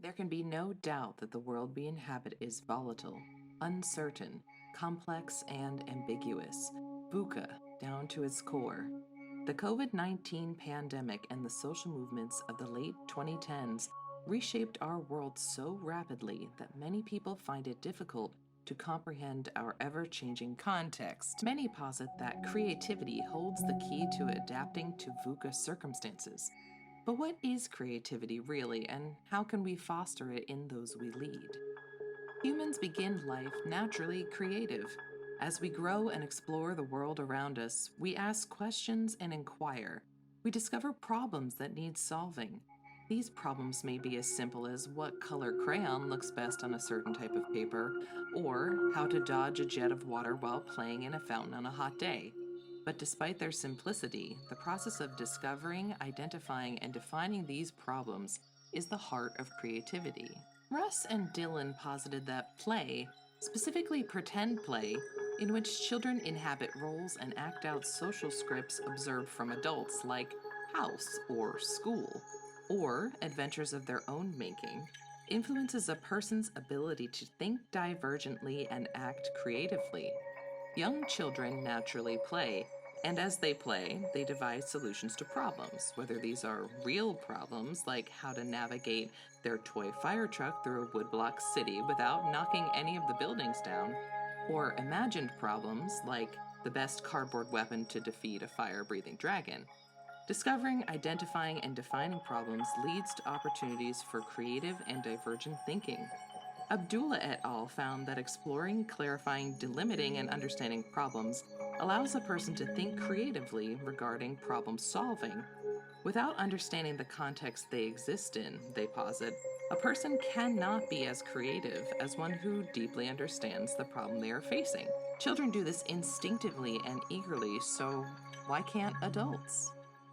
There can be no doubt that the world we inhabit is volatile, uncertain, complex, and ambiguous, VUCA down to its core. The COVID 19 pandemic and the social movements of the late 2010s reshaped our world so rapidly that many people find it difficult to comprehend our ever changing context. Many posit that creativity holds the key to adapting to VUCA circumstances. But what is creativity really, and how can we foster it in those we lead? Humans begin life naturally creative. As we grow and explore the world around us, we ask questions and inquire. We discover problems that need solving. These problems may be as simple as what color crayon looks best on a certain type of paper, or how to dodge a jet of water while playing in a fountain on a hot day. But despite their simplicity, the process of discovering, identifying, and defining these problems is the heart of creativity. Russ and Dylan posited that play, specifically pretend play, in which children inhabit roles and act out social scripts observed from adults like house or school, or adventures of their own making, influences a person's ability to think divergently and act creatively. Young children naturally play, and as they play, they devise solutions to problems, whether these are real problems like how to navigate their toy fire truck through a woodblock city without knocking any of the buildings down, or imagined problems like the best cardboard weapon to defeat a fire breathing dragon. Discovering, identifying, and defining problems leads to opportunities for creative and divergent thinking. Abdullah et al. Found that exploring, clarifying, delimiting, and understanding problems allows a person to think creatively regarding problem solving. Without understanding the context they exist in, they posit, a person cannot be as creative as one who deeply understands the problem they are facing. Children do this instinctively and eagerly, so why can't adults?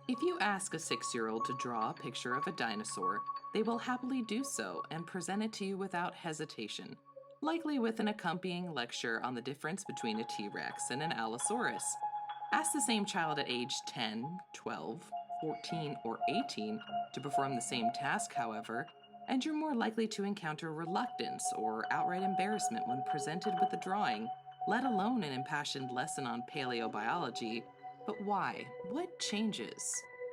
If you ask a 6-year-old to draw a picture of a dinosaur, they will happily do so and present it to you without hesitation, likely with an accompanying lecture on the difference between a T Rex and an Allosaurus. Ask the same child at age 10, 12, 14, or 18 to perform the same task, however, and you're more likely to encounter reluctance or outright embarrassment when presented with a drawing, let alone an impassioned lesson on paleobiology. But why? What changes?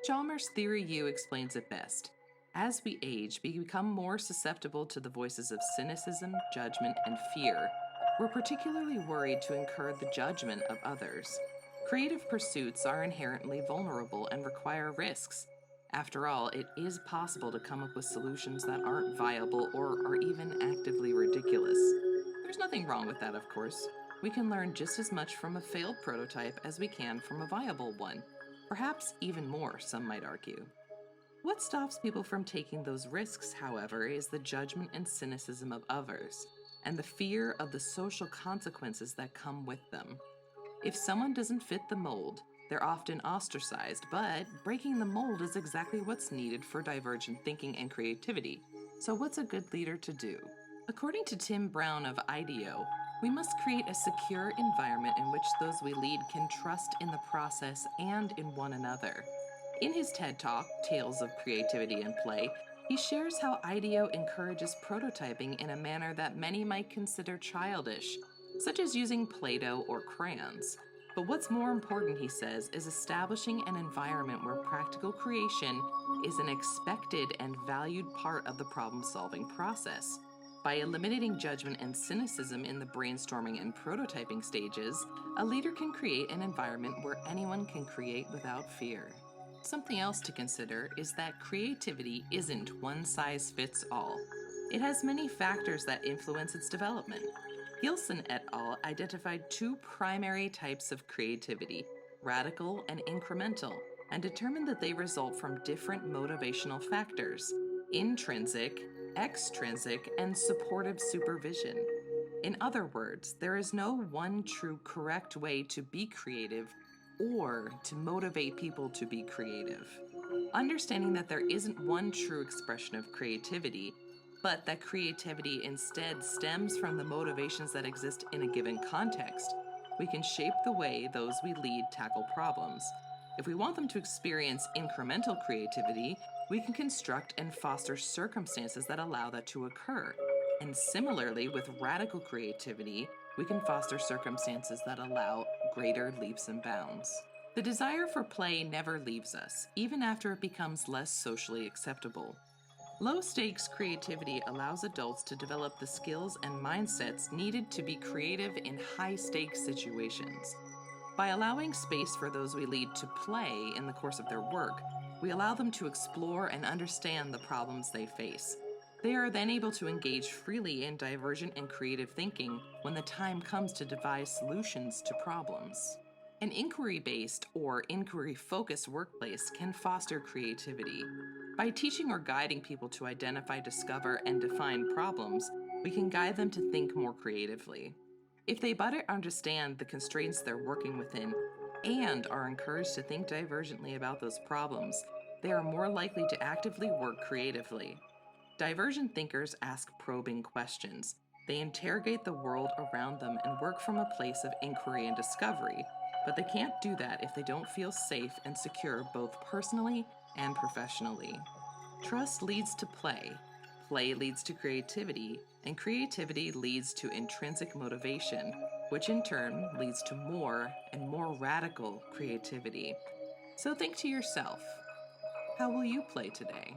Chalmers' Theory U explains it best. As we age, we become more susceptible to the voices of cynicism, judgment, and fear. We're particularly worried to incur the judgment of others. Creative pursuits are inherently vulnerable and require risks. After all, it is possible to come up with solutions that aren't viable or are even actively ridiculous. There's nothing wrong with that, of course. We can learn just as much from a failed prototype as we can from a viable one. Perhaps even more, some might argue. What stops people from taking those risks, however, is the judgment and cynicism of others, and the fear of the social consequences that come with them. If someone doesn't fit the mold, they're often ostracized, but breaking the mold is exactly what's needed for divergent thinking and creativity. So, what's a good leader to do? According to Tim Brown of IDEO, we must create a secure environment in which those we lead can trust in the process and in one another. In his TED Talk, Tales of Creativity and Play, he shares how IDEO encourages prototyping in a manner that many might consider childish, such as using Play-Doh or crayons. But what's more important, he says, is establishing an environment where practical creation is an expected and valued part of the problem-solving process. By eliminating judgment and cynicism in the brainstorming and prototyping stages, a leader can create an environment where anyone can create without fear. Something else to consider is that creativity isn't one size fits all. It has many factors that influence its development. Gilson et al. Identified two primary types of creativity, radical and incremental, and determined that they result from different motivational factors: intrinsic, extrinsic, and supportive supervision. In other words, there is no one true correct way to be creative or to motivate people to be creative. Understanding that there isn't one true expression of creativity, but that creativity instead stems from the motivations that exist in a given context, we can shape the way those we lead tackle problems. If we want them to experience incremental creativity, we can construct and foster circumstances that allow that to occur. And similarly, with radical creativity, we can foster circumstances that allow greater leaps and bounds. The desire for play never leaves us, even after it becomes less socially acceptable. Low stakes creativity allows adults to develop the skills and mindsets needed to be creative in high stakes situations. By allowing space for those we lead to play in the course of their work, we allow them to explore and understand the problems they face. They are then able to engage freely in divergent and creative thinking when the time comes to devise solutions to problems. An inquiry based or inquiry focused workplace can foster creativity. By teaching or guiding people to identify, discover, and define problems, we can guide them to think more creatively. If they better understand the constraints they're working within and are encouraged to think divergently about those problems, they are more likely to actively work creatively. Divergent thinkers ask probing questions. They interrogate the world around them and work from a place of inquiry and discovery, but they can't do that if they don't feel safe and secure both personally and professionally. Trust leads to play, play leads to creativity, and creativity leads to intrinsic motivation, which in turn leads to more and more radical creativity. So think to yourself, how will you play today?